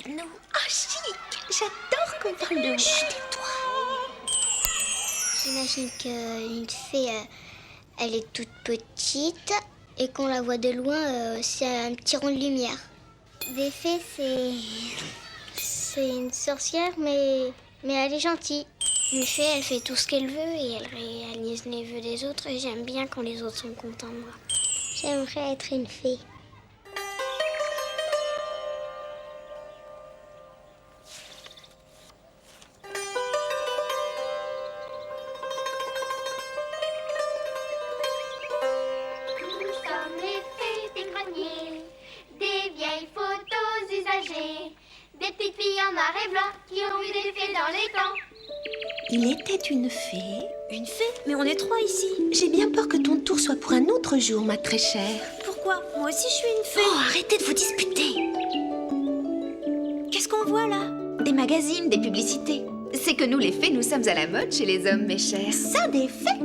nous. Ah, chic! J'adore qu'on parle de moi. Chut, tais-toi. J'imagine qu'une fée, elle est toute petite et qu'on la voit de loin, c'est un petit rond de lumière. Des fées, c'est une sorcière, mais elle est gentille. Une fée, elle fait tout ce qu'elle veut et elle réalise les vœux des autres. Et j'aime bien quand les autres sont contents de moi. J'aimerais être une fée. Nous sommes les fées des greniers, des vieilles photos usagées, des petites filles en noir et blanc qui ont vu des fées dans les camps. Il était une fée. Une fée? Mais on est 3 ici. J'ai bien peur que ton tour soit pour un autre jour, ma très chère. Pourquoi? Moi aussi je suis une fée. Oh, arrêtez de vous disputer. Qu'est-ce qu'on voit là? Des magazines, des publicités. C'est que nous, les fées, nous sommes à la mode chez les hommes, mes chers. Ça, des fées?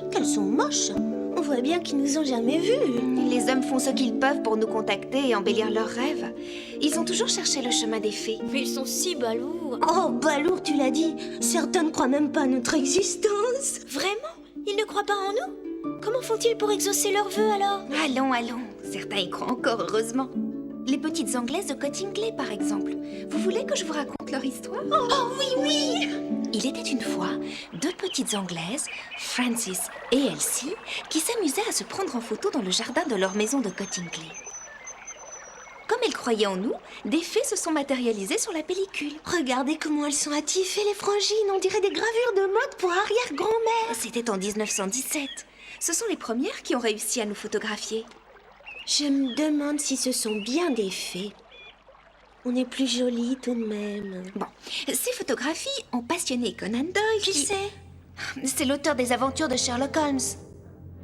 Qu'elles sont moches. On voit bien qu'ils nous ont jamais vus. Les hommes font ce qu'ils peuvent pour nous contacter et embellir leurs rêves. Ils ont toujours cherché le chemin des fées. Mais ils sont si balourds. Oh, balourd, tu l'as dit. Certains ne croient même pas à notre existence. Vraiment? Ils ne croient pas en nous? Comment font-ils pour exaucer leurs vœux alors? Allons, allons. Certains y croient encore, heureusement. Les petites Anglaises de Cottingley, par exemple. Vous voulez que je vous raconte leur histoire? Oh, oui, oui. Il était une fois 2 petites Anglaises, Frances et Elsie, qui s'amusaient à se prendre en photo dans le jardin de leur maison de Cottingley. Comme elles croyaient en nous, des fées se sont matérialisées sur la pellicule. Regardez comment elles sont attifées, les frangines. On dirait des gravures de mode pour arrière-grand-mère. C'était en 1917. Ce sont les premières qui ont réussi à nous photographier. Je me demande si ce sont bien des fées. On est plus jolies tout de même. Bon, ces photographies ont passionné Conan Doyle. Qui c'est? C'est l'auteur des aventures de Sherlock Holmes.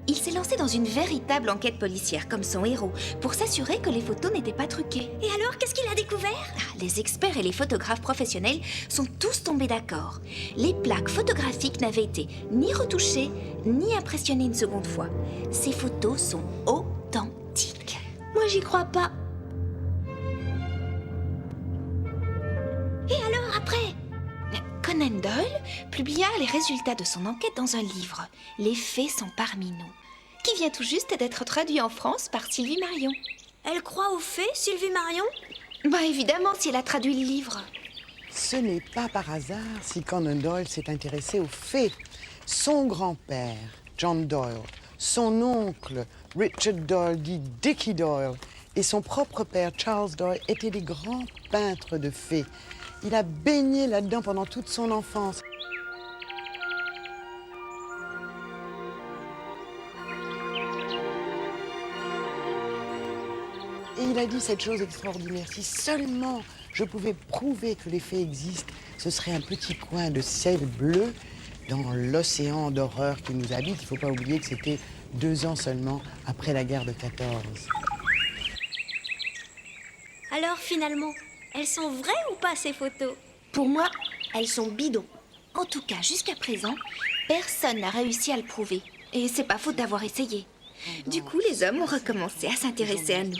Il s'est lancé dans une véritable enquête policière comme son héros pour s'assurer que les photos n'étaient pas truquées. Et alors, qu'est-ce qu'il a découvert? Les experts et les photographes professionnels sont tous tombés d'accord. Les plaques photographiques n'avaient été ni retouchées, ni impressionnées une seconde fois. Ces photos sont authentiques. Moi, j'y crois pas. Et alors, après? Conan Doyle publia les résultats de son enquête dans un livre, Les fées sont parmi nous, qui vient tout juste d'être traduit en France par Sylvie Marion. Elle croit aux fées, Sylvie Marion? Bah évidemment, si elle a traduit le livre. Ce n'est pas par hasard si Conan Doyle s'est intéressé aux fées. Son grand-père, John Doyle, son oncle, Richard Doyle, dit Dickie Doyle, et son propre père, Charles Doyle, étaient des grands peintres de fées. Il a baigné là-dedans pendant toute son enfance. Et il a dit cette chose extraordinaire, si seulement je pouvais prouver que les fées existent, ce serait un petit coin de ciel bleu dans l'océan d'horreur qui nous habite. Il ne faut pas oublier que c'était 2 ans seulement après la guerre de 14. Alors, finalement, elles sont vraies ou pas, ces photos? Pour moi, elles sont bidons. En tout cas, jusqu'à présent, personne n'a réussi à le prouver. Et c'est pas faute d'avoir essayé. Du coup, les hommes ont recommencé à s'intéresser à nous.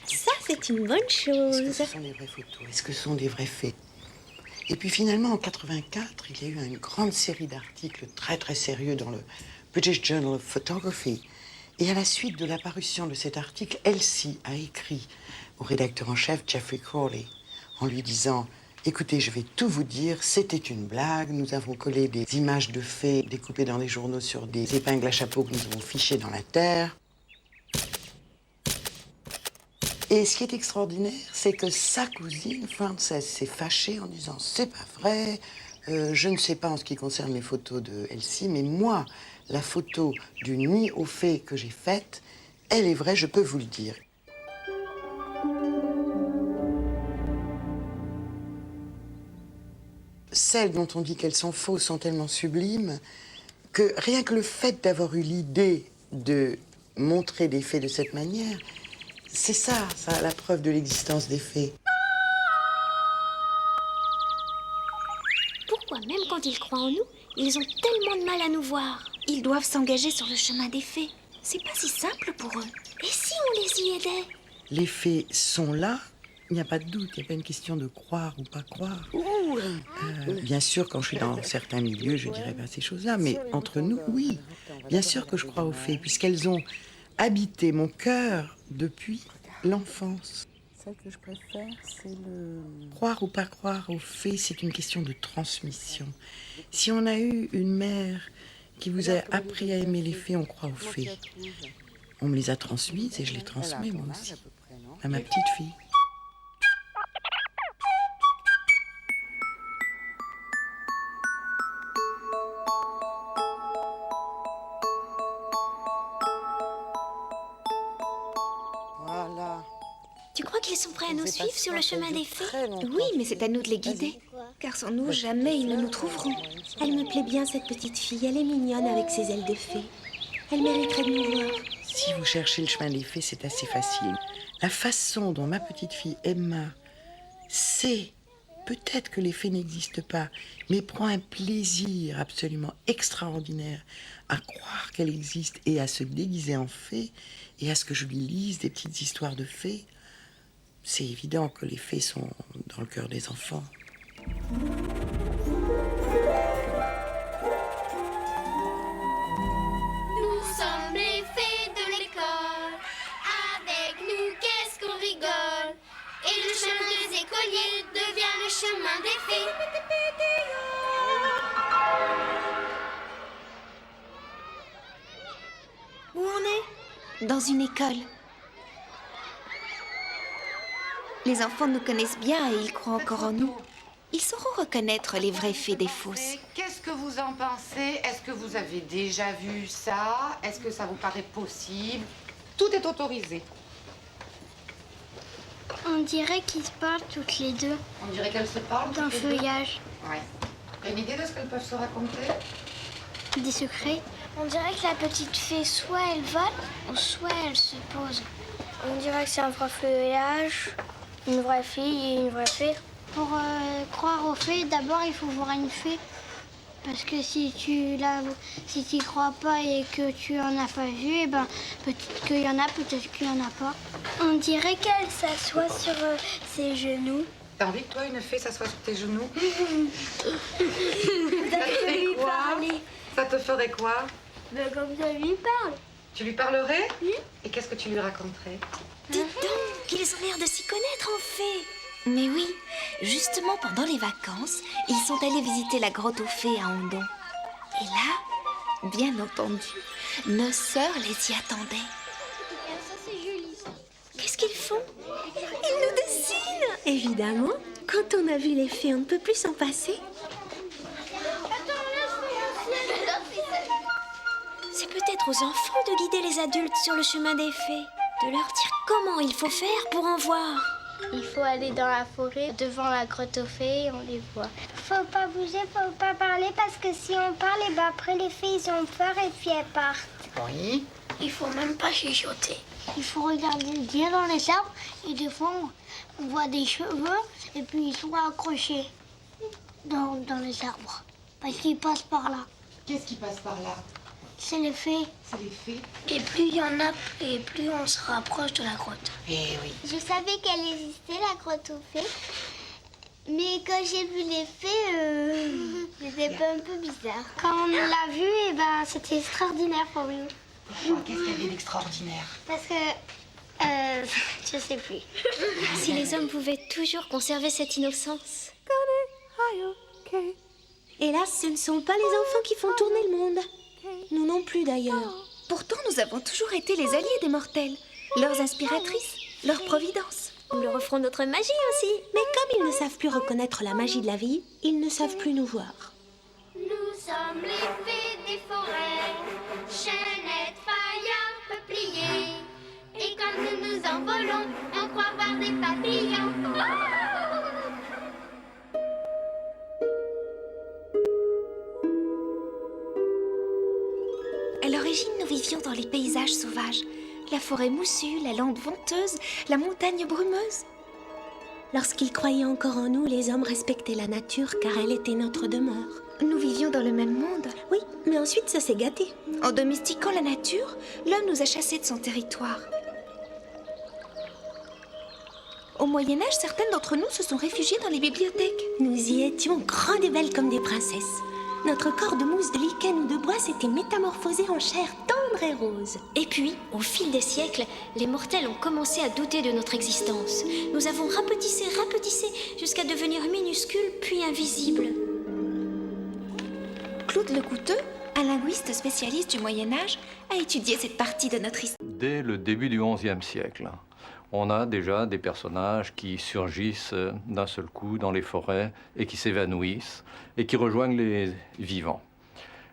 Ça, c'est une bonne Est-ce que chose. ce sont des vraies photos? Est-ce que ce sont des vraies fées? Et puis finalement, en 84, il y a eu une grande série d'articles très très sérieux dans le British Journal of Photography. Et à la suite de la parution de cet article, Elsie a écrit au rédacteur en chef Jeffrey Crawley en lui disant « Écoutez, je vais tout vous dire, c'était une blague. Nous avons collé des images de fées découpées dans les journaux sur des épingles à chapeau que nous avons fichées dans la terre. » Et ce qui est extraordinaire, c'est que sa cousine, Frances, s'est fâchée en disant « C'est pas vrai, je ne sais pas en ce qui concerne les photos de Elsie, mais moi, la photo du nid aux fées que j'ai faite, elle est vraie, je peux vous le dire. » Celles dont on dit qu'elles sont fausses sont tellement sublimes que rien que le fait d'avoir eu l'idée de montrer des fées de cette manière, c'est ça, la preuve de l'existence des fées. Pourquoi, même quand ils croient en nous, ils ont tellement de mal à nous voir? Ils doivent s'engager sur le chemin des fées. C'est pas si simple pour eux. Et si on les y aidait? Les fées sont là Il n'y a pas de doute, il n'y a pas une question de croire ou pas croire. Bien sûr, quand je suis dans certains milieux, je dirais pas ces choses-là, mais entre nous, oui. Bien sûr que je crois aux fées, puisqu'elles ont habité mon cœur depuis l'enfance. Celle que je préfère, c'est le... Croire ou pas croire aux fées, c'est une question de transmission. Si on a eu une mère qui vous a appris à aimer les fées, on croit aux fées. On me les a transmises et je les transmets moi aussi, à ma petite fille. Voilà. Tu crois qu'ils sont prêts à nous suivre sur le chemin des fées? Oui, mais c'est à nous de les guider. Car sans nous, jamais ils ne nous trouveront. Elle me plaît bien, cette petite fille. Elle est mignonne avec ses ailes de fée. Elle mériterait de nous voir. Si vous cherchez le chemin des fées, c'est assez facile. La façon dont ma petite fille Emma sait, peut-être que les fées n'existent pas, mais prend un plaisir absolument extraordinaire à croire qu'elle existe et à se déguiser en fée et à ce que je lui lise des petites histoires de fées, c'est évident que les fées sont dans le cœur des enfants. Nous sommes les fées de l'école. Avec nous, qu'est-ce qu'on rigole. Et le chemin des écoliers devient le chemin des fées. Où on est? Dans une école. Les enfants nous connaissent bien et ils croient encore en nous. Ils sauront reconnaître les vraies fées des fausses. Qu'est-ce que vous en pensez? Est-ce que vous avez déjà vu ça? Est-ce que ça vous paraît possible? Tout est autorisé. On dirait qu'ils se parlent toutes les deux On dirait qu'elles se parlent. dans le toutes les deux. feuillage. Ouais. T'as une idée de ce qu'elles peuvent se raconter? Des secrets. On dirait que la petite fée, soit elle vole, ou soit elle se pose. On dirait que c'est un vrai feuillage, une vraie fille et une vraie fée. Pour croire aux fées, d'abord il faut voir une fée. Parce que si tu crois pas et que tu en as pas vu, eh ben, peut-être qu'il y en a, peut-être qu'il y en a pas. On dirait qu'elle s'assoit sur ses genoux. T'as envie que toi, une fée, s'assoie sur tes genoux? Ça te ferait quoi? Ben, comme ça lui parle. Tu lui parlerais? Oui. Et qu'est-ce que tu lui raconterais? Dites donc, qu'ils ont l'air de s'y connaître en fées. Mais oui, justement pendant les vacances, ils sont allés visiter la grotte aux fées à Ondon. Et là, bien entendu, nos sœurs les y attendaient. Ça, c'est joli. Qu'est-ce qu'ils font? Ils nous dessinent. Évidemment, quand on a vu les fées, on ne peut plus s'en passer. C'est peut-être aux enfants de guider les adultes sur le chemin des fées. De leur dire comment il faut faire pour en voir. Il faut aller dans la forêt, devant la grotte aux fées, on les voit. Faut pas bouger, faut pas parler, parce que si on parle, et ben après les fées, ils ont peur et puis elles partent. Oui. Il faut même pas chuchoter. Il faut regarder bien dans les arbres, et des fois, on voit des cheveux, et puis ils sont accrochés dans les arbres, parce qu'ils passent par là. Qu'est-ce qui passe par là? C'est les fées. C'est les fées. Et plus il y en a, et plus on se rapproche de la grotte. Eh oui. Je savais qu'elle existait, la grotte aux fées. Mais quand j'ai vu les fées, c'était un peu bizarre. Quand on l'a vu, eh ben, c'était extraordinaire pour nous. Pourquoi? Qu'est-ce qu'il y avait d'extraordinaire? Parce que, je sais plus. Si les hommes pouvaient toujours conserver cette innocence. Hélas, ce ne sont pas les enfants qui font tourner le monde. Nous non plus d'ailleurs. Pourtant, nous avons toujours été les alliés des mortels, leurs inspiratrices, leur providence. Nous leur offrons notre magie aussi. Mais comme ils ne savent plus reconnaître la magie de la vie, ils ne savent plus nous voir. Nous sommes les fées des forêts, chenettes, faillards, peupliers. Et quand nous nous envolons, on croit voir des papillons. À l'origine, nous vivions dans les paysages sauvages. La forêt moussue, la lande venteuse, la montagne brumeuse. Lorsqu'ils croyaient encore en nous, les hommes respectaient la nature car elle était notre demeure. Nous vivions dans le même monde. Oui, mais ensuite ça s'est gâté. En domestiquant la nature, l'homme nous a chassés de son territoire. Au Au Moyen-Âge, certaines d'entre nous se sont réfugiées dans les bibliothèques. Nous y étions grandes et belles comme des princesses. Notre corps de mousse, de lichen ou de bois s'était métamorphosé en chair tendre et rose. Et puis, au fil des siècles, les mortels ont commencé à douter de notre existence. Nous avons rapetissé, jusqu'à devenir minuscules puis invisibles. Claude Lecouteux, un linguiste spécialiste du Moyen-Âge, a étudié cette partie de notre histoire. Dès le début du XIe siècle, on a déjà des personnages qui surgissent d'un seul coup dans les forêts et qui s'évanouissent et qui rejoignent les vivants.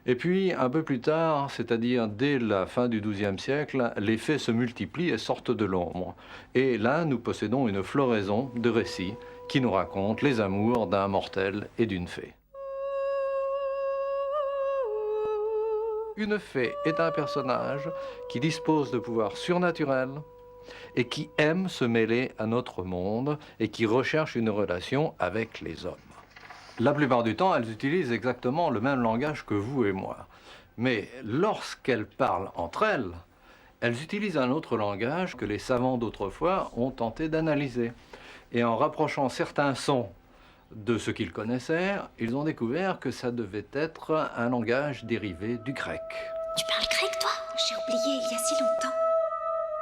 Et puis, un peu plus tard, c'est-à-dire dès la fin du XIIe siècle, les faits se multiplient et sortent de l'ombre. Et là, nous possédons une floraison de récits qui nous racontent les amours d'un mortel et d'une fée. Une fée est un personnage qui dispose de pouvoirs surnaturels et qui aime se mêler à notre monde et qui recherche une relation avec les hommes. La plupart du temps, elles utilisent exactement le même langage que vous et moi. Mais lorsqu'elles parlent entre elles, elles utilisent un autre langage que les savants d'autrefois ont tenté d'analyser. Et en rapprochant certains sons de ce qu'ils connaissaient, ils ont découvert que ça devait être un langage dérivé du grec. Tu parles grec, toi? J'ai oublié il y a si longtemps.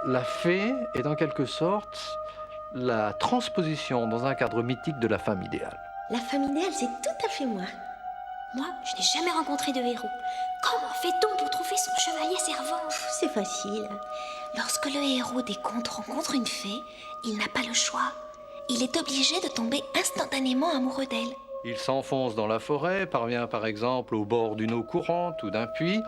La fée est en quelque sorte la transposition dans un cadre mythique de la femme idéale. La femme idéale, c'est tout à fait moi. Moi, je n'ai jamais rencontré de héros. Comment fait-on pour trouver son chevalier servant? C'est facile. Lorsque le héros des contes rencontre une fée, il n'a pas le choix. Il est obligé de tomber instantanément amoureux d'elle. Il s'enfonce dans la forêt, parvient par exemple au bord d'une eau courante ou d'un puits,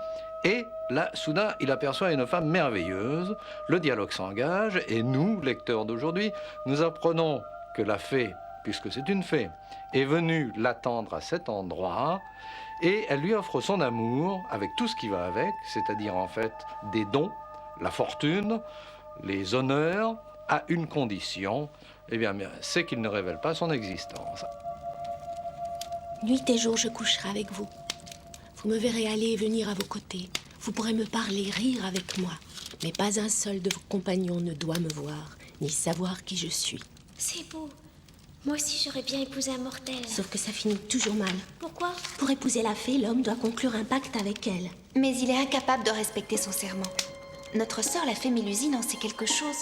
et là, soudain, il aperçoit une femme merveilleuse, le dialogue s'engage, et nous, lecteurs d'aujourd'hui, nous apprenons que la fée, puisque c'est une fée, est venue l'attendre à cet endroit, et elle lui offre son amour avec tout ce qui va avec, c'est-à-dire en fait des dons, la fortune, les honneurs, à une condition, eh bien, c'est qu'il ne révèle pas son existence. Nuit et jour, je coucherai avec vous. Vous me verrez aller et venir à vos côtés. Vous pourrez me parler, rire avec moi. Mais pas un seul de vos compagnons ne doit me voir, ni savoir qui je suis. C'est beau. Moi aussi, j'aurais bien épousé un mortel. Sauf que ça finit toujours mal. Pourquoi? Pour épouser la fée, l'homme doit conclure un pacte avec elle. Mais il est incapable de respecter son serment. Notre sœur, la fée Mélusine, en sait quelque chose.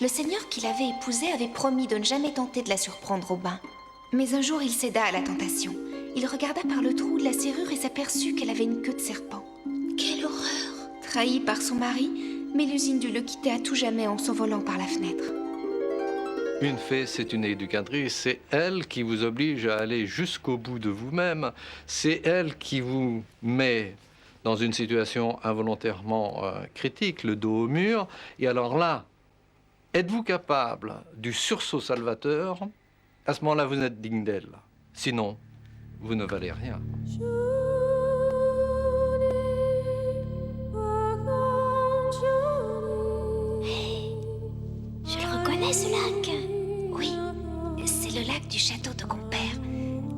Le seigneur qui l'avait épousée avait promis de ne jamais tenter de la surprendre au bain. Mais un jour, il céda à la tentation. Il regarda par le trou de la serrure et s'aperçut qu'elle avait une queue de serpent. Quelle horreur! Trahie par son mari, Mélusine dut le quitter à tout jamais en s'envolant par la fenêtre. Une fée, c'est une éducatrice, c'est elle qui vous oblige à aller jusqu'au bout de vous-même, c'est elle qui vous met dans une situation involontairement critique, le dos au mur, et alors là, êtes-vous capable du sursaut salvateur? À ce moment-là, vous êtes digne d'elle. Sinon, vous ne valez rien. Je le reconnais, ce lac. Oui, c'est le lac du château de Compère,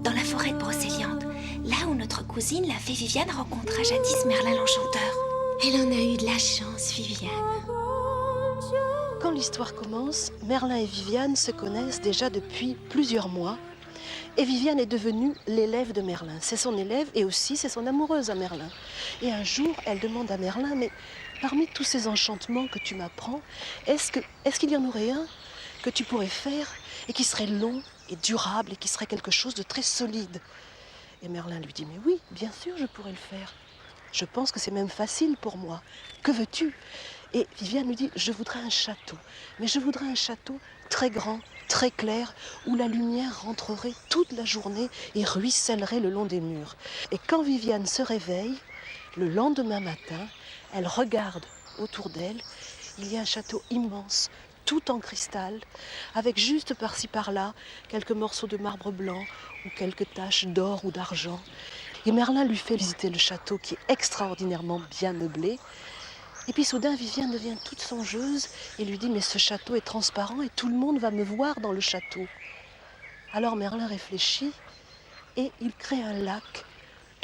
dans la forêt de Brocéliande, là où notre cousine, la fée Viviane, rencontra jadis Merlin l'Enchanteur. Elle en a eu de la chance, Viviane. Quand l'histoire commence, Merlin et Viviane se connaissent déjà depuis plusieurs mois. Et Viviane est devenue l'élève de Merlin. C'est son élève et aussi c'est son amoureuse à Merlin. Et un jour, elle demande à Merlin, mais parmi tous ces enchantements que tu m'apprends, est-ce qu'il y en aurait un que tu pourrais faire et qui serait long et durable et qui serait quelque chose de très solide? Et Merlin lui dit, mais oui, bien sûr, je pourrais le faire. Je pense que c'est même facile pour moi. Que veux-tu? Et Viviane lui dit, je voudrais un château. Mais je voudrais un château très grand, très clair, où la lumière rentrerait toute la journée et ruissellerait le long des murs. Et quand Viviane se réveille, le lendemain matin, elle regarde autour d'elle. Il y a un château immense, tout en cristal, avec juste par-ci par-là quelques morceaux de marbre blanc ou quelques taches d'or ou d'argent. Et Merlin lui fait visiter le château qui est extraordinairement bien meublé. Et puis soudain, Viviane devient toute songeuse et lui dit « Mais ce château est transparent et tout le monde va me voir dans le château. » Alors Merlin réfléchit et il crée un lac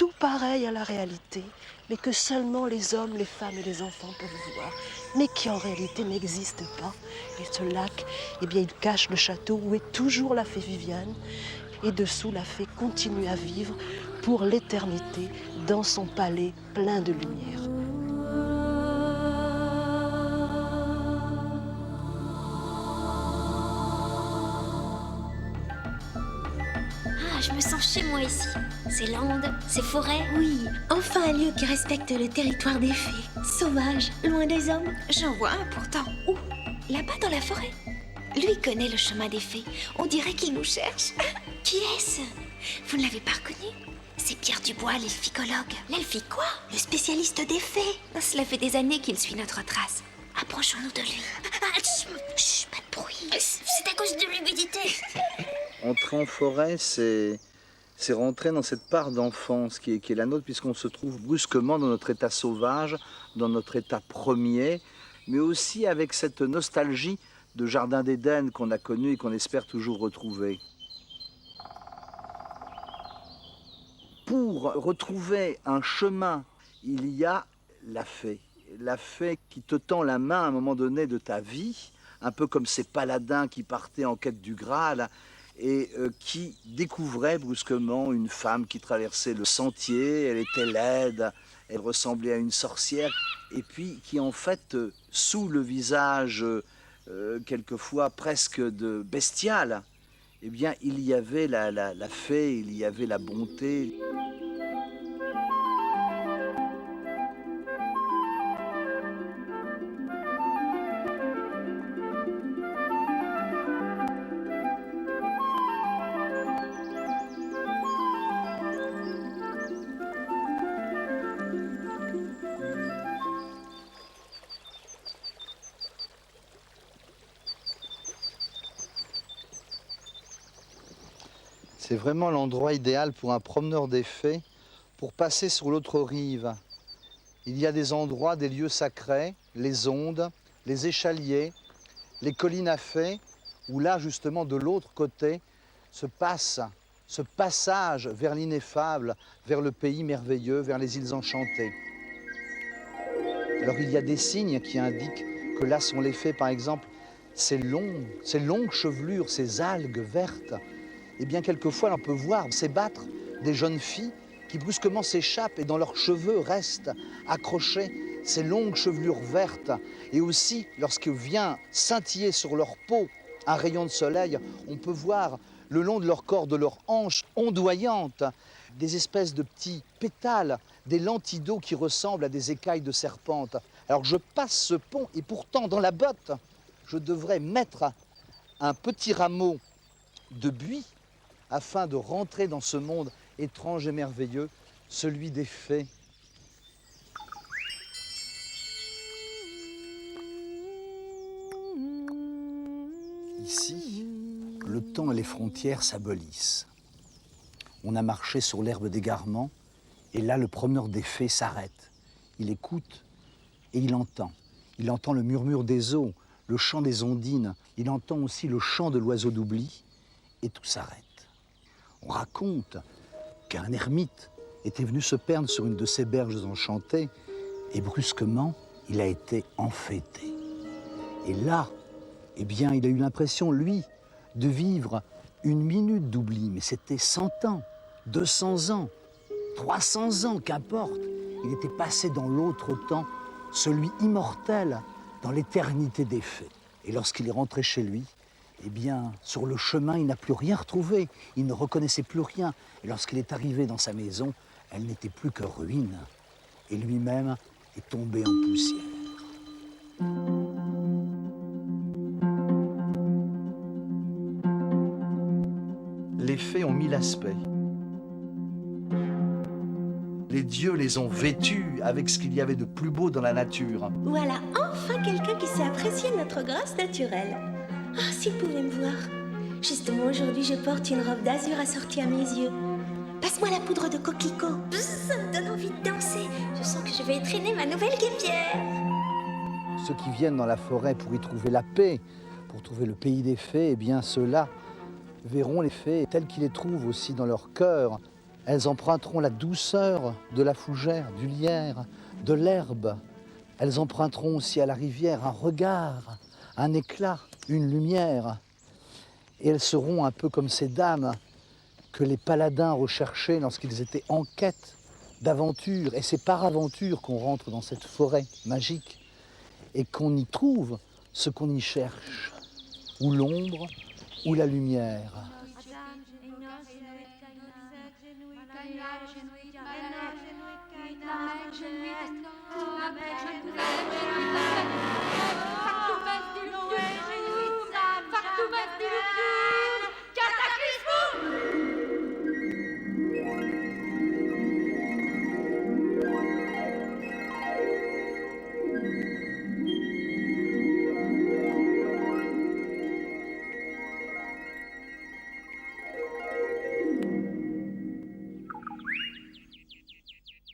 tout pareil à la réalité, mais que seulement les hommes, les femmes et les enfants peuvent voir, mais qui en réalité n'existe pas. Et ce lac, eh bien, il cache le château où est toujours la fée Viviane. Et dessous, la fée continue à vivre pour l'éternité dans son palais plein de lumière. Ah, je me sens chez moi ici. Ces landes, ces forêts. Oui, enfin un lieu qui respecte le territoire des fées. Sauvage, loin des hommes. J'en vois un pourtant. Où? Là-bas dans la forêt. Lui connaît le chemin des fées. On dirait qu'il nous cherche. Qui est-ce? Vous ne l'avez pas reconnu? C'est Pierre Dubois, l'elficologue. L'elfie quoi? Le spécialiste des fées. Cela fait des années qu'il suit notre trace. Approchons-nous de lui. Ah, chut, pas de bruit. C'est à cause de l'humidité. Entrer en forêt, c'est rentrer dans cette part d'enfance qui est la nôtre, puisqu'on se trouve brusquement dans notre état sauvage, dans notre état premier, mais aussi avec cette nostalgie de Jardin d'Éden qu'on a connu et qu'on espère toujours retrouver. Pour retrouver un chemin, il y a la fée qui te tend la main à un moment donné de ta vie, un peu comme ces paladins qui partaient en quête du Graal et qui découvraient brusquement une femme qui traversait le sentier. Elle était laide, elle ressemblait à une sorcière, et puis qui en fait, sous le visage quelquefois presque de bestial, eh bien il y avait la fée, il y avait la bonté. C'est vraiment l'endroit idéal pour un promeneur des fées pour passer sur l'autre rive. Il y a des endroits, des lieux sacrés, les ondes, les échaliers, les collines à fées, où là, justement, de l'autre côté, se passe ce passage vers l'ineffable, vers le pays merveilleux, vers les îles enchantées. Alors il y a des signes qui indiquent que là sont les fées, par exemple, ces longues chevelures, ces algues vertes. Et bien quelquefois, on peut voir s'ébattre des jeunes filles qui brusquement s'échappent et dans leurs cheveux restent accrochées ces longues chevelures vertes. Et aussi, lorsque vient scintiller sur leur peau un rayon de soleil, on peut voir le long de leur corps, de leurs hanches ondoyantes, des espèces de petits pétales, des lentilles d'eau qui ressemblent à des écailles de serpente. Alors je passe ce pont et pourtant dans la botte, je devrais mettre un petit rameau de buis afin de rentrer dans ce monde étrange et merveilleux, celui des fées. Ici, le temps et les frontières s'abolissent. On a marché sur l'herbe d'égarement et là, le promeneur des fées s'arrête. Il écoute et il entend. Il entend le murmure des eaux, le chant des ondines. Il entend aussi le chant de l'oiseau d'oubli et tout s'arrête. On raconte qu'un ermite était venu se perdre sur une de ces berges enchantées et brusquement, il a été enfêté. Et là, eh bien, il a eu l'impression, lui, de vivre une minute d'oubli, mais c'était 100 ans, 200 ans, 300 ans, qu'importe. Il était passé dans l'autre temps, celui immortel, dans l'éternité des fées. Et lorsqu'il est rentré chez lui, eh bien, sur le chemin, il n'a plus rien retrouvé. Il ne reconnaissait plus rien. Et lorsqu'il est arrivé dans sa maison, elle n'était plus que ruine. Et lui-même est tombé en poussière. Les fées ont 1000 aspects. Les dieux les ont vêtus avec ce qu'il y avait de plus beau dans la nature. Voilà enfin quelqu'un qui sait apprécier notre grâce naturelle. Ah, s'il pouvait me voir. Justement, aujourd'hui, je porte une robe d'azur assortie à mes yeux. Passe-moi la poudre de coquelicot. Ça me donne envie de danser. Je sens que je vais traîner ma nouvelle guêpière. Ceux qui viennent dans la forêt pour y trouver la paix, pour trouver le pays des fées, eh bien ceux-là verront les fées telles qu'ils les trouvent aussi dans leur cœur, Elles emprunteront la douceur de la fougère, du lierre, de l'herbe. Elles emprunteront aussi à la rivière un regard, un éclat, une lumière. Et elles seront un peu comme ces dames que les paladins recherchaient lorsqu'ils étaient en quête d'aventure. Et c'est par aventure qu'on rentre dans cette forêt magique et qu'on y trouve ce qu'on y cherche, ou l'ombre, ou la lumière.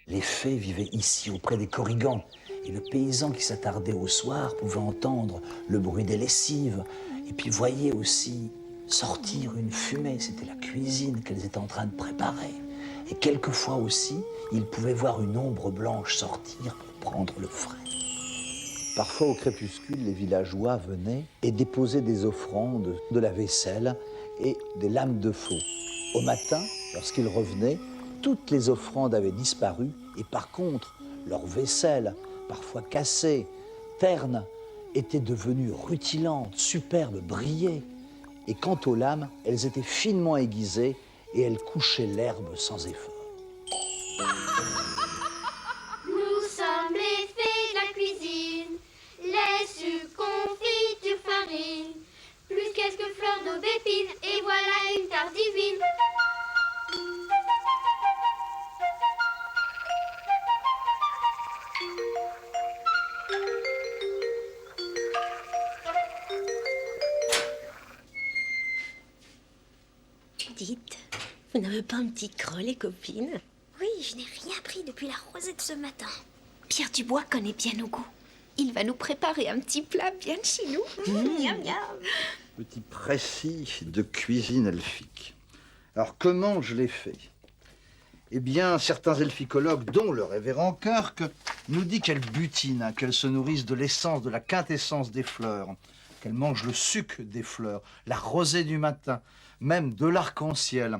Les fées vivaient ici, auprès des Corrigans, et le paysan qui s'attardait au soir pouvait entendre le bruit des lessives, et puis voyait aussi sortir une fumée, c'était la cuisine qu'elles étaient en train de préparer. Et quelquefois aussi, il pouvait voir une ombre blanche sortir pour prendre le frais. Parfois, au crépuscule, les villageois venaient et déposaient des offrandes, de la vaisselle et des lames de feu. Au matin, lorsqu'ils revenaient, toutes les offrandes avaient disparu et par contre, leur vaisselle, parfois cassée, terne, était devenue rutilante, superbe, brillait. Et quant aux lames, elles étaient finement aiguisées et elles couchaient l'herbe sans effort. Nous sommes les fées de la cuisine, les sucres, confitures, farine, plus quelques fleurs d'aubépine, et voilà une tarte divine. Dites, vous n'avez pas un petit creux, les copines? Oui, je n'ai rien pris depuis la rosette ce matin. Pierre Dubois connaît bien nos goûts. Il va nous préparer un petit plat bien de chez nous. Miam, miam. Petit précis de cuisine elfique. Alors, comment je l'ai fait? Eh bien, certains elficologues, dont le révérend Kirk, nous dit qu'elles butinent, qu'elles se nourrissent de l'essence, de la quintessence des fleurs, qu'elles mangent le suc des fleurs, la rosée du matin, même de l'arc-en-ciel.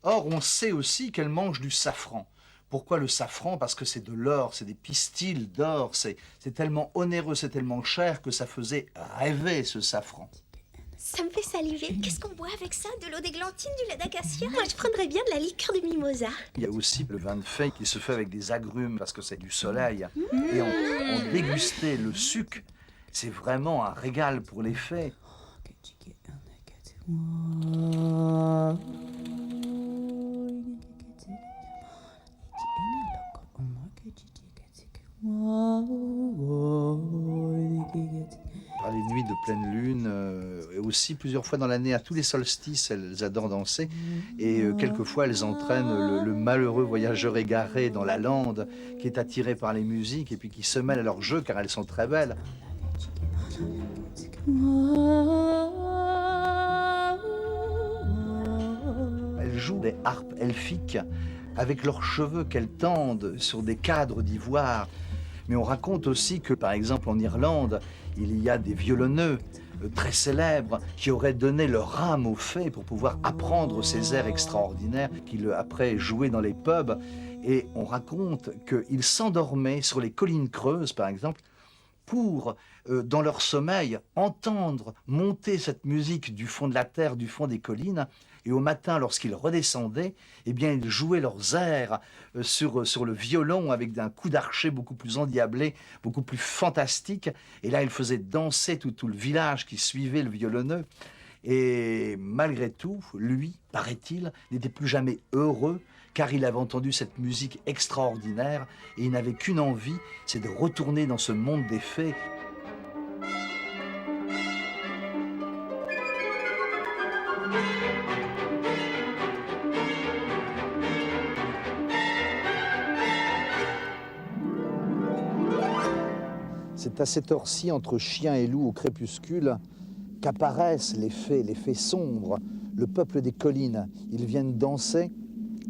Or, on sait aussi qu'elles mangent du safran. Pourquoi le safran? Parce que c'est de l'or, c'est des pistils d'or, c'est tellement onéreux, c'est tellement cher que ça faisait rêver ce safran. Ça me fait saliver. Qu'est-ce qu'on boit avec ça? De l'eau d'églantine, du lait d'acacia? Moi, je prendrais bien de la liqueur de mimosa. Il y a aussi le vin de fée qui se fait avec des agrumes parce que c'est du soleil. Et on dégustait le suc, c'est vraiment un régal pour les fées. Par les nuits de pleine lune, et aussi plusieurs fois dans l'année, à tous les solstices, elles adorent danser. Et quelquefois, elles entraînent le malheureux voyageur égaré dans la lande, qui est attiré par les musiques et puis qui se mêle à leur jeu car elles sont très belles. Elles jouent des harpes elfiques avec leurs cheveux qu'elles tendent sur des cadres d'ivoire. Mais on raconte aussi que, par exemple, en Irlande, il y a des violonneux très célèbres qui auraient donné leur âme aux fées pour pouvoir apprendre ces airs extraordinaires qu'ils, après, jouaient dans les pubs. Et on raconte qu'ils s'endormaient sur les collines creuses, par exemple, pour, dans leur sommeil, entendre monter cette musique du fond de la terre, du fond des collines. Et au matin, lorsqu'ils redescendaient, eh bien, ils jouaient leurs airs sur le violon avec un coup d'archet beaucoup plus endiablé, beaucoup plus fantastique. Et là, ils faisaient danser tout le village qui suivait le violonneux. Et malgré tout, lui, paraît-il, n'était plus jamais heureux car il avait entendu cette musique extraordinaire et il n'avait qu'une envie, c'est de retourner dans ce monde des fées. C'est à cette heure-ci, entre chien et loup au crépuscule, qu'apparaissent les fées sombres, le peuple des collines. Ils viennent danser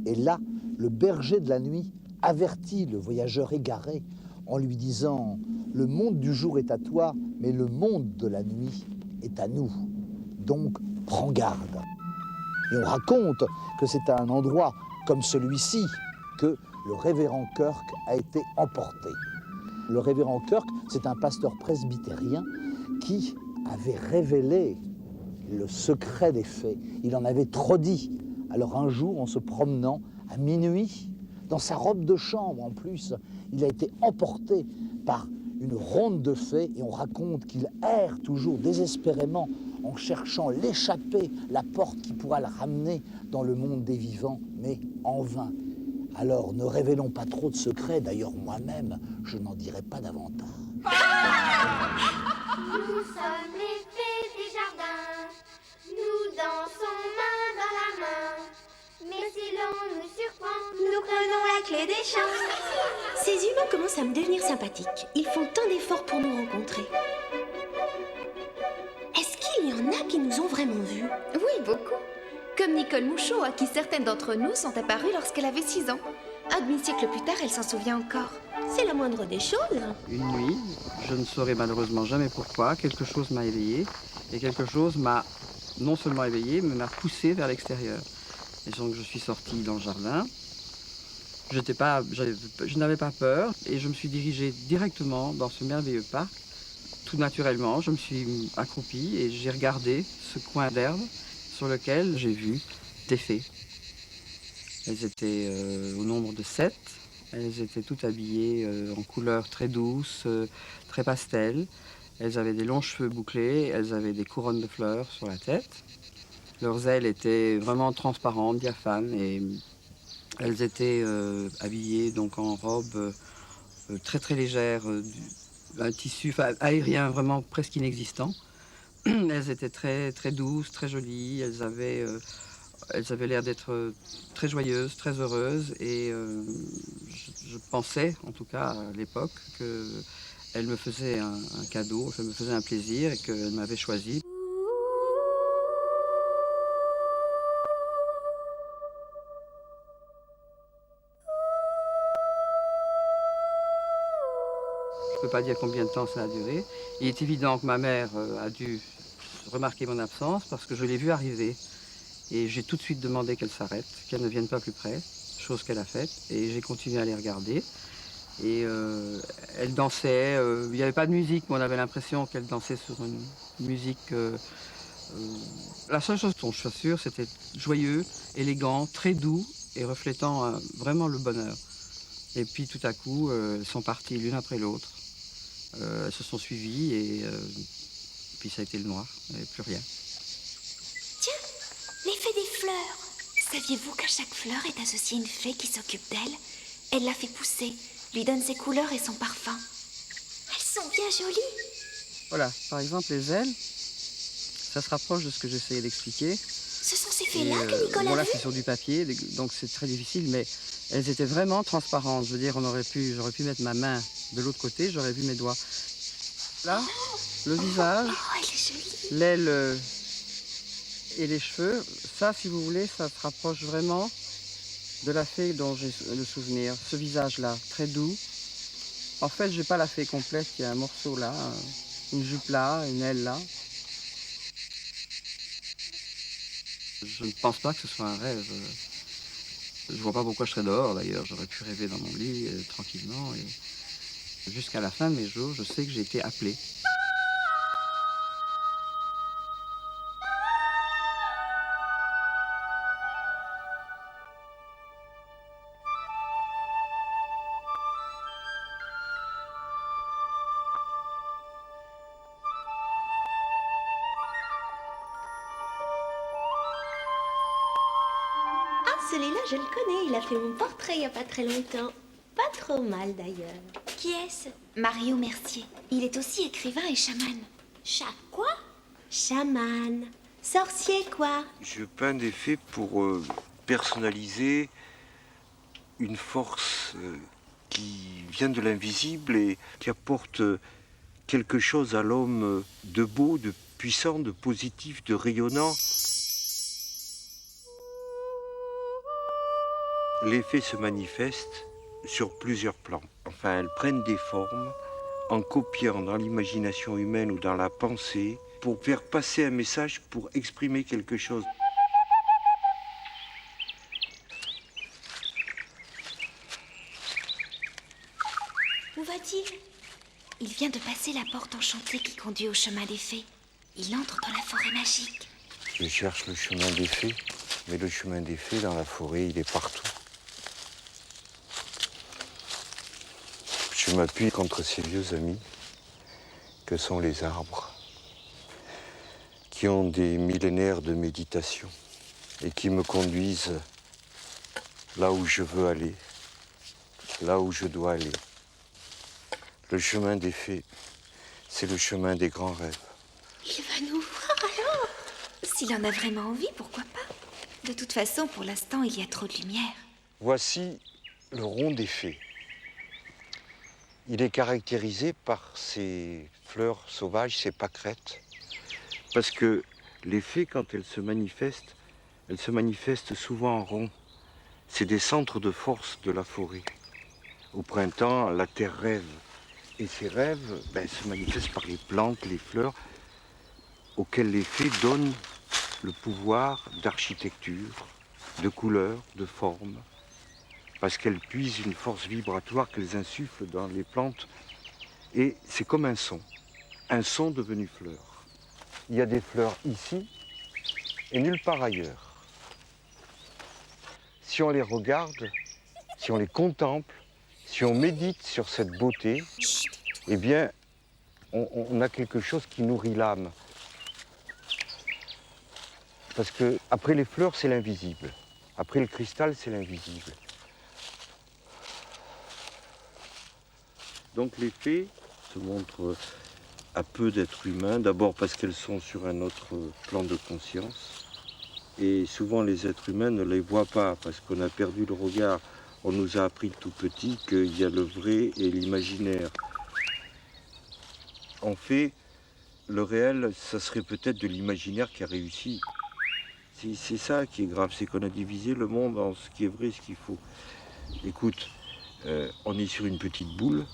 Et là, le berger de la nuit avertit le voyageur égaré en lui disant « Le monde du jour est à toi, mais le monde de la nuit est à nous. Donc, prends garde. » Et on raconte que c'est à un endroit comme celui-ci que le révérend Kirk a été emporté. Le révérend Kirk, c'est un pasteur presbytérien qui avait révélé le secret des fées. Il en avait trop dit. Alors un jour, en se promenant à minuit, dans sa robe de chambre en plus, il a été emporté par une ronde de fées et on raconte qu'il erre toujours désespérément en cherchant l'échappée, la porte qui pourra le ramener dans le monde des vivants, mais en vain. Alors ne révélons pas trop de secrets, d'ailleurs moi-même, je n'en dirai pas davantage. Nous sommes les fées des jardins, nous dansons main dans la main, mais si l'on nous surprend, nous prenons la clé des champs. Ces humains commencent à me devenir sympathiques. Ils font tant d'efforts pour nous rencontrer. Est-ce qu'il y en a qui nous ont vraiment vus? Oui, beaucoup. Comme Nicole Mouchot, à qui certaines d'entre nous sont apparues lorsqu'elle avait 6 ans. Un demi-siècle plus tard, elle s'en souvient encore. C'est la moindre des choses. Une nuit, je ne saurais malheureusement jamais pourquoi, quelque chose m'a éveillé. Et quelque chose m'a non seulement éveillé, mais m'a poussé vers l'extérieur. Et donc je suis sortie dans le jardin. Je n'avais pas peur et je me suis dirigée directement dans ce merveilleux parc. Tout naturellement, je me suis accroupie et j'ai regardé ce coin d'herbe sur lequel j'ai vu des fées. Elles étaient au nombre de 7. Elles étaient toutes habillées en couleurs très douces, très pastel. Elles avaient des longs cheveux bouclés, elles avaient des couronnes de fleurs sur la tête. Leurs ailes étaient vraiment transparentes, diaphanes, et elles étaient habillées donc en robe très très légère, un tissu aérien vraiment presque inexistant. Elles étaient très, très douces, très jolies, elles avaient l'air d'être très joyeuses, très heureuses, et je pensais, en tout cas à l'époque, qu'elles me faisaient un cadeau, qu'elles me faisaient un plaisir et qu'elles m'avaient choisi. Je ne peux pas dire combien de temps ça a duré. Il est évident que ma mère a dû remarquer mon absence parce que je l'ai vue arriver. Et j'ai tout de suite demandé qu'elle s'arrête, qu'elle ne vienne pas plus près, chose qu'elle a faite. Et j'ai continué à les regarder. Et elle dansait, il n'y avait pas de musique, mais on avait l'impression qu'elle dansait sur une musique... La seule chose dont je suis sûre, c'était joyeux, élégant, très doux et reflétant vraiment le bonheur. Et puis tout à coup, elles sont parties l'une après l'autre. Elles se sont suivies et puis ça a été le noir, il n'y avait plus rien. Tiens, l'effet des fleurs. Saviez-vous qu'à chaque fleur est associée une fée qui s'occupe d'elle? Elle la fait pousser, lui donne ses couleurs et son parfum. Elles sont bien jolies. Voilà, par exemple les ailes, ça se rapproche de ce que j'essayais d'expliquer. Ce sont ces fées-là que Nicole a bon, là vues? c'est sur du papier, donc c'est très difficile, mais elles étaient vraiment transparentes. Je veux dire, j'aurais pu mettre ma main de l'autre côté, j'aurais vu mes doigts. Là, le visage, elle est jolie. l'aile et les cheveux, ça, si vous voulez, ça se rapproche vraiment de la fée dont j'ai le souvenir. Ce visage-là, très doux. En fait, j'ai pas la fée complète, il y a un morceau là, une jupe là, une aile là. Je ne pense pas que ce soit un rêve. Je vois pas pourquoi je serais dehors d'ailleurs. J'aurais pu rêver dans mon lit tranquillement. Et jusqu'à la fin de mes jours, je sais que j'ai été appelé. Celui-là, je le connais. Il a fait mon portrait il n'y a pas très longtemps. Pas trop mal, d'ailleurs. Qui est-ce? Mario Mercier. Il est aussi écrivain et chaman. Quoi? Chaman. Sorcier, quoi? Je peins des fées pour personnaliser une force qui vient de l'invisible et qui apporte quelque chose à l'homme de beau, de puissant, de positif, de rayonnant. les fées se manifestent sur plusieurs plans. Enfin, elles prennent des formes en copiant dans l'imagination humaine ou dans la pensée pour faire passer un message, pour exprimer quelque chose. Où va-t-il? Il vient de passer la porte enchantée qui conduit au chemin des fées. Il entre dans la forêt magique. Je cherche le chemin des fées, mais le chemin des fées dans la forêt, il est partout. Je m'appuie contre ces vieux amis que sont les arbres, qui ont des millénaires de méditation et qui me conduisent là où je veux aller, là où je dois aller. Le chemin des fées, c'est le chemin des grands rêves. Il va nous voir alors. S'il en a vraiment envie, pourquoi pas? De toute façon, pour l'instant, il y a trop de lumière. Voici le rond des fées. Il est caractérisé par ses fleurs sauvages, ses pâquerettes. Parce que les fées, quand elles se manifestent souvent en rond. C'est des centres de force de la forêt. Au printemps, la terre rêve. Et ces rêves se manifestent par les plantes, les fleurs, auxquelles les fées donnent le pouvoir d'architecture, de couleurs, de formes, parce qu'elles puisent une force vibratoire qu'elles insufflent dans les plantes. Et c'est comme un son devenu fleur. Il y a des fleurs ici et nulle part ailleurs. Si on les regarde, si on les contemple, si on médite sur cette beauté, eh bien, on a quelque chose qui nourrit l'âme. Parce que après les fleurs, c'est l'invisible. Après le cristal, c'est l'invisible. Donc les fées se montrent à peu d'êtres humains, d'abord parce qu'elles sont sur un autre plan de conscience. Et souvent les êtres humains ne les voient pas parce qu'on a perdu le regard. On nous a appris tout petit qu'il y a le vrai et l'imaginaire. En fait, le réel, ça serait peut-être de l'imaginaire qui a réussi. C'est ça qui est grave, c'est qu'on a divisé le monde en ce qui est vrai et ce qu'il faut. Écoute, on est sur une petite boule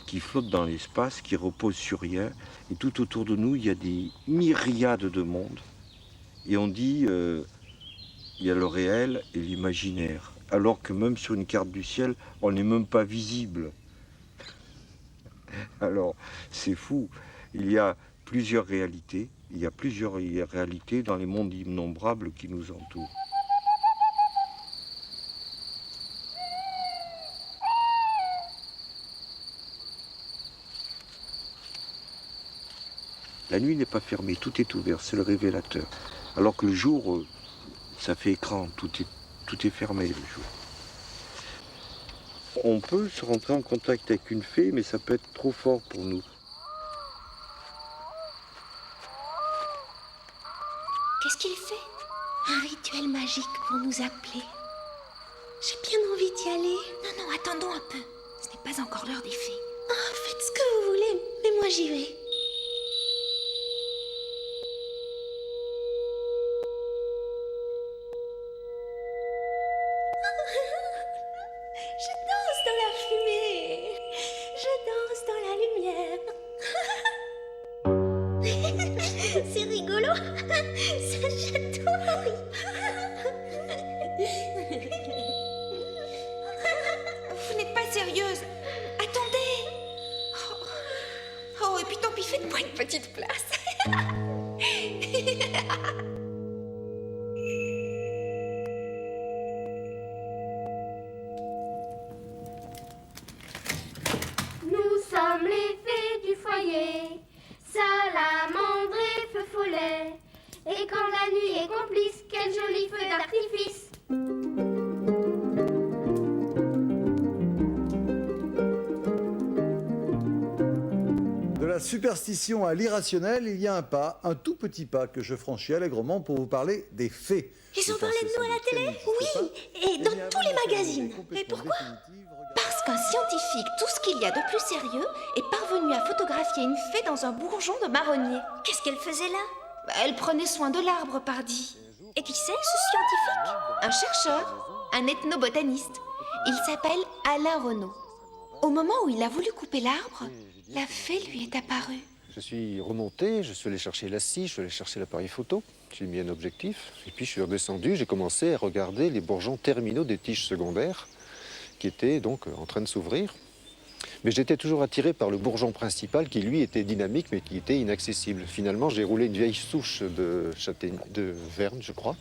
qui flotte dans l'espace, qui repose sur rien, et tout autour de nous, il y a des myriades de mondes. Et on dit, il y a le réel et l'imaginaire, alors que même sur une carte du ciel, on n'est même pas visible. Alors, c'est fou. Il y a plusieurs réalités, dans les mondes innombrables qui nous entourent. La nuit n'est pas fermée, tout est ouvert, c'est le révélateur. Alors que le jour, ça fait écran, tout est fermé le jour. On peut se rentrer en contact avec une fée, mais ça peut être trop fort pour nous. Qu'est-ce qu'il fait? Un rituel magique pour nous appeler. J'ai bien envie d'y aller. Non, attendons un peu. Ce n'est pas encore l'heure des fées. Ah, faites ce que vous voulez, mais moi j'y vais. Je danse dans la fumée. Je danse dans la lumière. C'est rigolo. Ça chatouille. Vous n'êtes pas sérieuse. Attendez. Oh, et puis tant pis, faites-moi une petite place. Nous sommes les fées du foyer, salamandre et feu follet. Et quand la nuit est complice, quel joli feu d'artifice. De la superstition à l'irrationnel, il y a un pas, un tout petit pas que je franchis allègrement pour vous parler des fées. Ils ont parlé de nous à la télé? Oui, et dans tous les magazines. Mais pourquoi? Parce qu'un scientifique, tout ce qu'il y a de plus sérieux, est parvenu à photographier une fée dans un bourgeon de marronnier. Qu'est-ce qu'elle faisait là? Elle prenait soin de l'arbre, pardi. Et qui c'est, ce scientifique? Un chercheur, un ethnobotaniste. Il s'appelle Alain Renaud. Au moment où il a voulu couper l'arbre, la fée lui est apparue. Je suis remonté, je suis allé chercher la scie, je suis allé chercher l'appareil photo, j'ai mis un objectif, et puis je suis redescendu, j'ai commencé à regarder les bourgeons terminaux des tiges secondaires qui étaient donc en train de s'ouvrir. Mais j'étais toujours attiré par le bourgeon principal qui, lui, était dynamique, mais qui était inaccessible. Finalement, j'ai roulé une vieille souche de verne, je crois,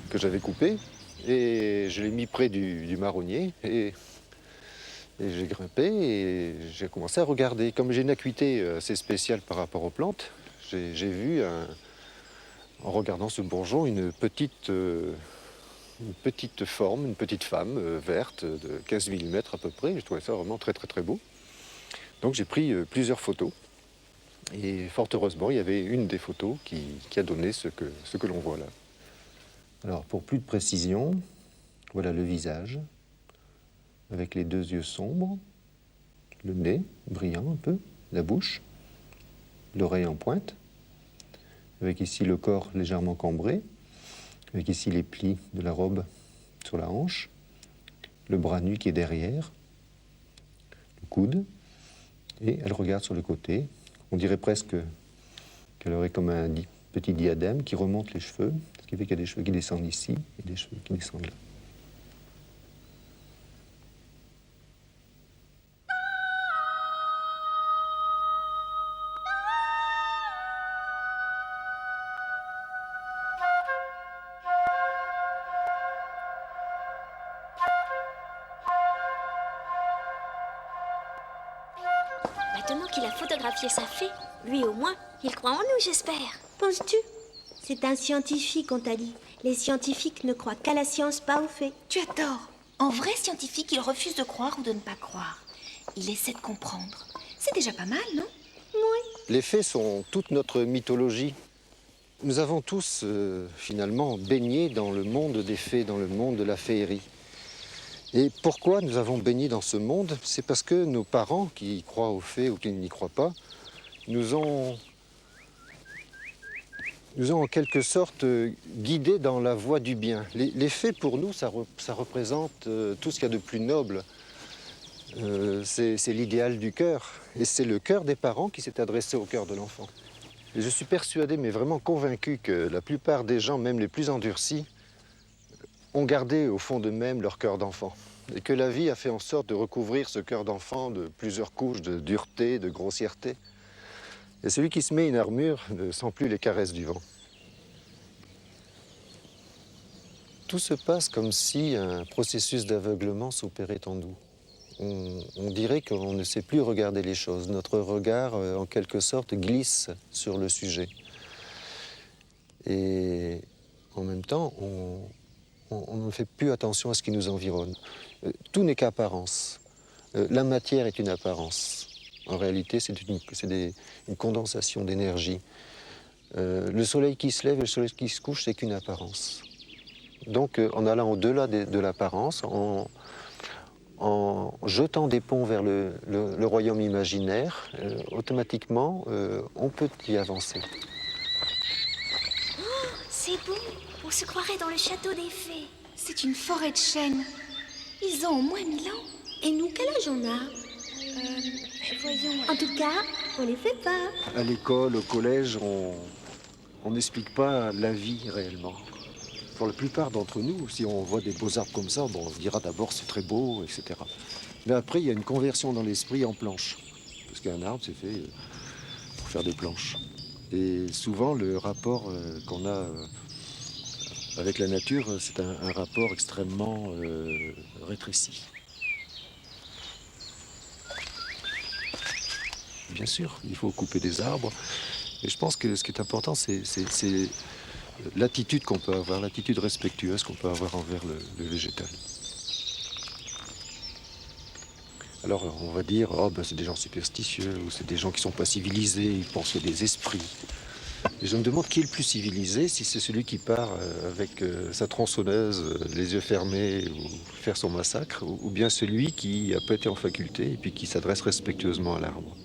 que j'avais coupée, et je l'ai mis près du marronnier, et j'ai grimpé et j'ai commencé à regarder. Comme j'ai une acuité assez spéciale par rapport aux plantes, j'ai vu, en regardant ce bourgeon, une petite forme, une petite femme verte de 15 mm à peu près. Je trouvais ça vraiment très très très beau. Donc j'ai pris plusieurs photos. Et fort heureusement, il y avait une des photos qui a donné ce que l'on voit là. Alors pour plus de précision, voilà le visage, avec les deux yeux sombres, le nez brillant un peu, la bouche, l'oreille en pointe, avec ici le corps légèrement cambré, avec ici les plis de la robe sur la hanche, le bras nu qui est derrière, le coude, et elle regarde sur le côté. On dirait presque qu'elle aurait comme un petit diadème qui remonte les cheveux, ce qui fait qu'il y a des cheveux qui descendent ici et des cheveux qui descendent là. Maintenant qu'il a photographié sa fée, lui au moins, il croit en nous, j'espère. Penses-tu? C'est un scientifique, on t'a dit. Les scientifiques ne croient qu'à la science, pas aux faits. Tu as tort. En vrai scientifique, il refuse de croire ou de ne pas croire. Il essaie de comprendre. C'est déjà pas mal, non? Oui. Les fées sont toute notre mythologie. Nous avons tous, finalement, baigné dans le monde des fées, dans le monde de la féerie. Et pourquoi nous avons baigné dans ce monde? C'est parce que nos parents, qui croient aux fées ou qui n'y croient pas, nous ont en quelque sorte guidés dans la voie du bien. Les fées, pour nous, ça représente tout ce qu'il y a de plus noble. C'est l'idéal du cœur. Et c'est le cœur des parents qui s'est adressé au cœur de l'enfant. Et je suis persuadé, mais vraiment convaincu, que la plupart des gens, même les plus endurcis, ont gardé au fond d'eux-mêmes leur cœur d'enfant. Et que la vie a fait en sorte de recouvrir ce cœur d'enfant de plusieurs couches de dureté, de grossièreté. Et celui qui se met une armure ne sent plus les caresses du vent. Tout se passe comme si un processus d'aveuglement s'opérait en nous. On dirait qu'on ne sait plus regarder les choses. Notre regard, en quelque sorte, glisse sur le sujet. Et en même temps, on ne fait plus attention à ce qui nous environne. Tout n'est qu'apparence. La matière est une apparence. En réalité, c'est une condensation d'énergie. Le soleil qui se lève et le soleil qui se couche, c'est qu'une apparence. Donc, en allant au-delà de l'apparence, en jetant des ponts vers le royaume imaginaire, automatiquement, on peut y avancer. Oh, c'est beau. On se croirait dans le château des fées. C'est une forêt de chênes. Ils ont au moins 1000 ans. Et nous, quel âge on a? Voyons. En tout cas, on les fait pas. À l'école, au collège, on n'explique pas la vie réellement. Pour la plupart d'entre nous, si on voit des beaux arbres comme ça, bon, on se dira d'abord c'est très beau, etc. Mais après, il y a une conversion dans l'esprit en planche. Parce qu'un arbre, c'est fait pour faire des planches. Et souvent, le rapport qu'on a avec la nature, c'est un rapport extrêmement rétréci. Bien sûr, il faut couper des arbres. Et je pense que ce qui est important, c'est l'attitude qu'on peut avoir, l'attitude respectueuse qu'on peut avoir envers le végétal. Alors on va dire, oh, ben, c'est des gens superstitieux, ou c'est des gens qui ne sont pas civilisés, ils pensent des esprits. Et je me demande qui est le plus civilisé, si c'est celui qui part avec sa tronçonneuse, les yeux fermés, ou faire son massacre, ou bien celui qui a pas été en faculté et puis qui s'adresse respectueusement à l'arbre.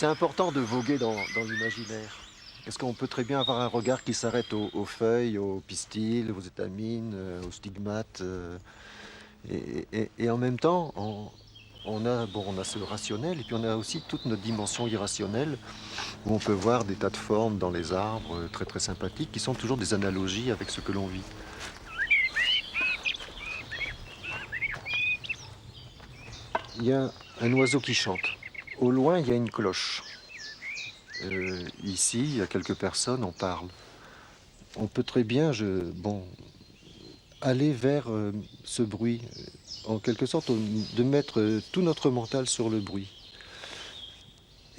C'est important de voguer dans l'imaginaire. Parce qu'on peut très bien avoir un regard qui s'arrête aux feuilles, aux pistils, aux étamines, aux stigmates. Et en même temps, on a ce rationnel et puis on a aussi toute notre dimension irrationnelle où on peut voir des tas de formes dans les arbres très très sympathiques qui sont toujours des analogies avec ce que l'on vit. Il y a un oiseau qui chante. Au loin, il y a une cloche. Ici, il y a quelques personnes, on parle. On peut très bien aller vers ce bruit, en quelque sorte de mettre tout notre mental sur le bruit.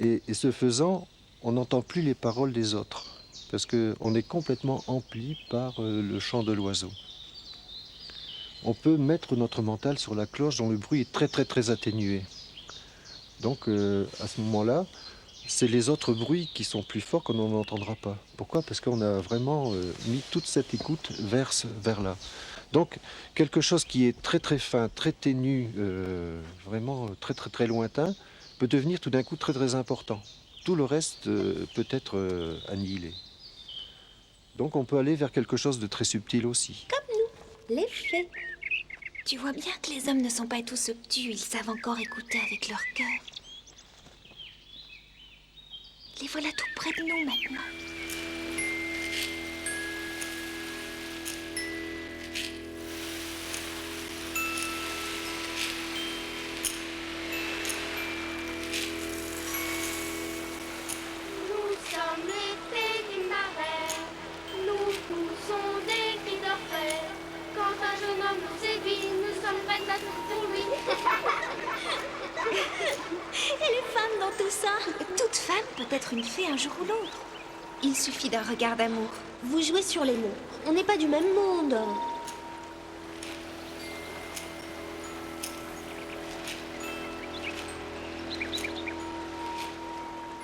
Et ce faisant, on n'entend plus les paroles des autres, parce qu'on est complètement empli par le chant de l'oiseau. On peut mettre notre mental sur la cloche dont le bruit est très très très atténué. Donc à ce moment-là, c'est les autres bruits qui sont plus forts qu'on n'en entendra pas. Pourquoi? Parce qu'on a vraiment mis toute cette écoute vers là. Donc quelque chose qui est très très fin, très ténu, vraiment très très très lointain, peut devenir tout d'un coup très très important. Tout le reste peut être annihilé. Donc on peut aller vers quelque chose de très subtil aussi. Comme nous, les fées. Tu vois bien que les hommes ne sont pas tous obtus, ils savent encore écouter avec leur cœur. Les voilà tout près de nous maintenant. Nous sommes les fées du marais, nous poussons des cris d'orfraie. Quand un jeune homme nous séduit, nous sommes prêtes à tout pour lui. Et les femmes dans tout ça? Toute femme peut être une fée un jour ou l'autre. Il suffit d'un regard d'amour. Vous jouez sur les mots. On n'est pas du même monde.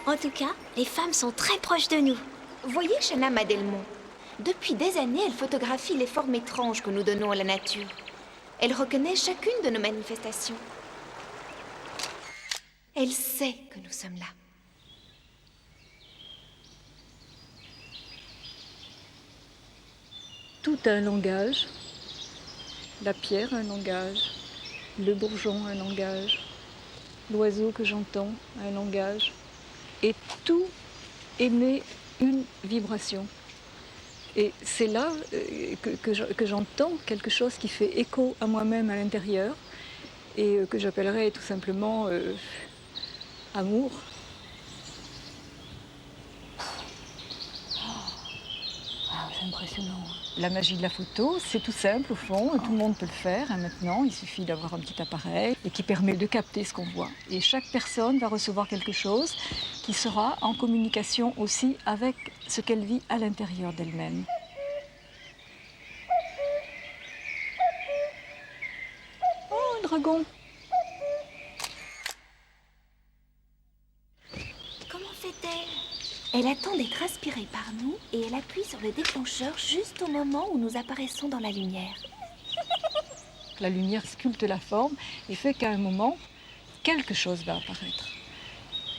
En tout cas, les femmes sont très proches de nous. Voyez Chana Madelmont. Depuis des années, elle photographie les formes étranges que nous donnons à la nature. Elle reconnaît chacune de nos manifestations. Elle sait que nous sommes là. Tout a un langage. La pierre a un langage. Le bourgeon a un langage. L'oiseau que j'entends a un langage. Et tout émet une vibration. Et c'est là que j'entends quelque chose qui fait écho à moi-même à l'intérieur et que j'appellerais tout simplement amour. C'est impressionnant. La magie de la photo, c'est tout simple au fond, tout le monde peut le faire maintenant, il suffit d'avoir un petit appareil et qui permet de capter ce qu'on voit. Et chaque personne va recevoir quelque chose qui sera en communication aussi avec ce qu'elle vit à l'intérieur d'elle-même. Oh, un dragon! Comment fait-elle? Elle attend d'être aspirée par nous et elle appuie sur le déclencheur juste au moment où nous apparaissons dans la lumière. La lumière sculpte la forme et fait qu'à un moment, quelque chose va apparaître.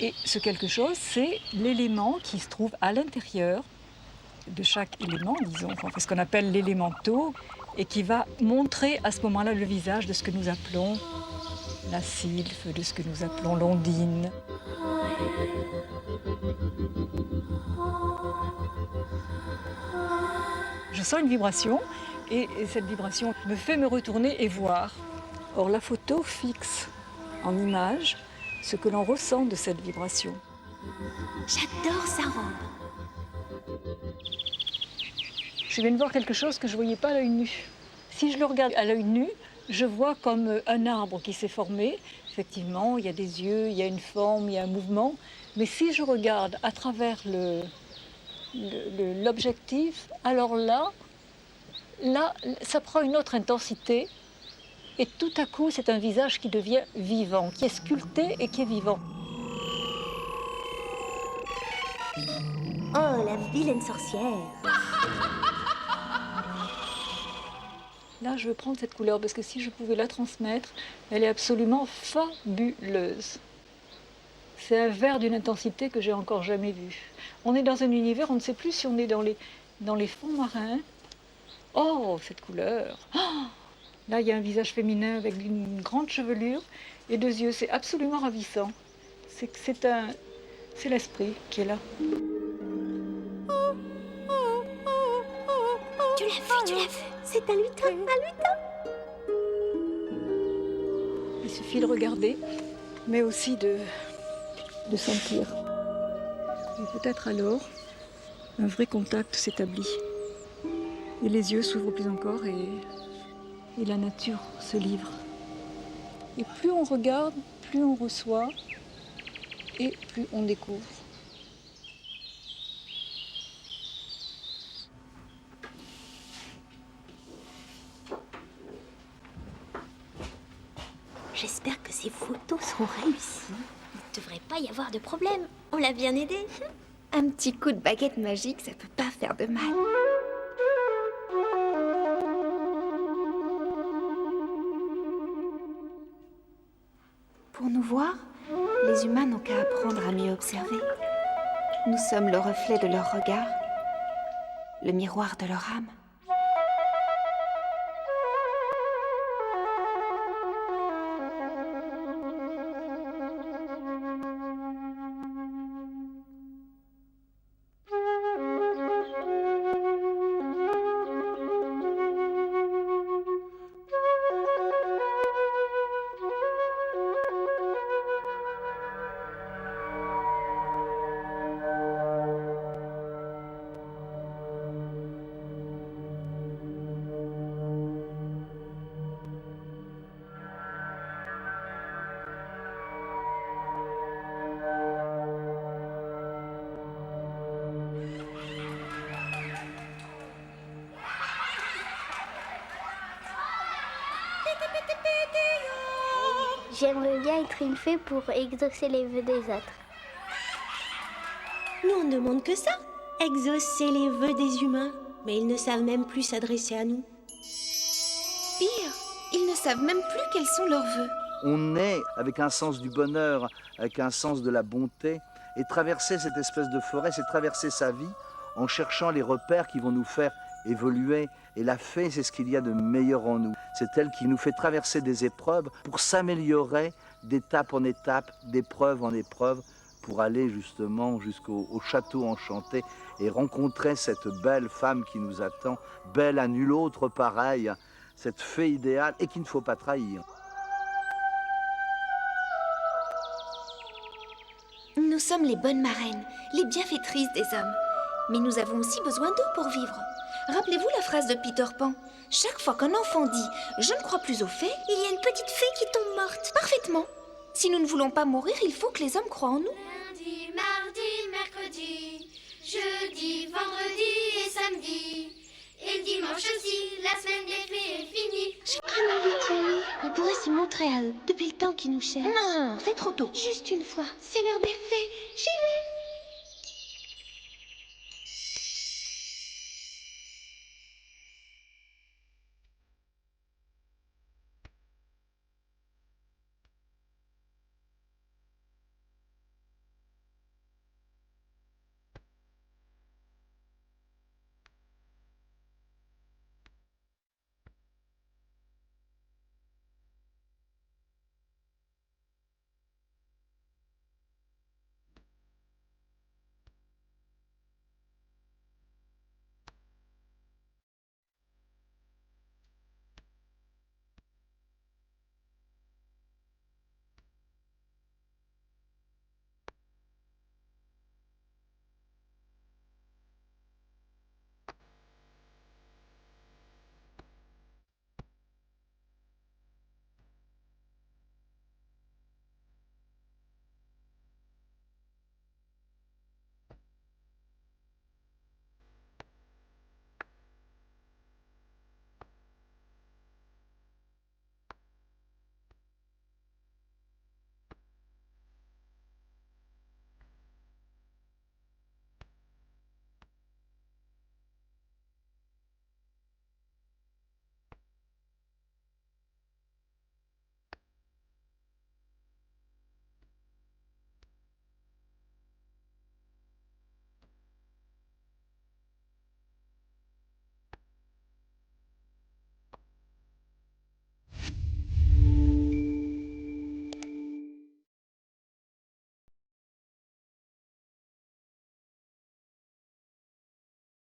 Et ce quelque chose, c'est l'élément qui se trouve à l'intérieur de chaque élément, disons, on fait ce qu'on appelle l'élémento, et qui va montrer à ce moment-là le visage de ce que nous appelons la sylphe, de ce que nous appelons l'ondine. Je sens une vibration et cette vibration me fait me retourner et voir. Or la photo fixe en image ce que l'on ressent de cette vibration. J'adore sa robe. Je viens de voir quelque chose que je ne voyais pas à l'œil nu. Si je le regarde à l'œil nu, je vois comme un arbre qui s'est formé. Effectivement, il y a des yeux, il y a une forme, il y a un mouvement. Mais si je regarde à travers l'objectif, alors là, ça prend une autre intensité. Et tout à coup, c'est un visage qui devient vivant, qui est sculpté et qui est vivant. Oh, la vilaine sorcière! Là, je veux prendre cette couleur parce que si je pouvais la transmettre, elle est absolument fabuleuse. C'est un vert d'une intensité que j'ai encore jamais vue. On est dans un univers, on ne sait plus si on est dans les fonds marins. Oh, cette couleur! Oh, là, il y a un visage féminin avec une grande chevelure et 2 yeux. C'est absolument ravissant. C'est l'esprit qui est là. Tu l'as vu, c'est un lutin, Il suffit de regarder, mais aussi de sentir. Et peut-être alors, un vrai contact s'établit. Et les yeux s'ouvrent plus encore et la nature se livre. Et plus on regarde, plus on reçoit et plus on découvre. J'espère que ces photos seront réussies. Il ne devrait pas y avoir de problème. On l'a bien aidé. Un petit coup de baguette magique, ça peut pas faire de mal. Pour nous voir, les humains n'ont qu'à apprendre à mieux observer. Nous sommes le reflet de leur regard, le miroir de leur âme. J'aimerais bien être une fée pour exaucer les vœux des autres. Nous, on ne demande que ça. Exaucer les vœux des humains. Mais ils ne savent même plus s'adresser à nous. Pire, ils ne savent même plus quels sont leurs vœux. On est avec un sens du bonheur, avec un sens de la bonté, et traverser cette espèce de forêt, c'est traverser sa vie en cherchant les repères qui vont nous faire évoluer. Et la fée, c'est ce qu'il y a de meilleur en nous. C'est elle qui nous fait traverser des épreuves pour s'améliorer d'étape en étape, d'épreuve en épreuve, pour aller justement jusqu'au château enchanté et rencontrer cette belle femme qui nous attend, belle à nul autre pareille, cette fée idéale et qu'il ne faut pas trahir. Nous sommes les bonnes marraines, les bienfaitrices des hommes. Mais nous avons aussi besoin d'eux pour vivre. Rappelez-vous la phrase de Peter Pan. Chaque fois qu'un enfant dit « Je ne crois plus aux fées », il y a une petite fée qui tombe morte. Parfaitement. Si nous ne voulons pas mourir, il faut que les hommes croient en nous. Lundi, mardi, mercredi, jeudi, vendredi et samedi. Et le dimanche aussi, la semaine des fées est finie. J'ai vraiment envie d'y aller. On pourrait se montrer à eux depuis le temps qu'ils nous cherchent. Non, c'est trop tôt. Juste une fois. C'est l'heure des fées. J'y vais.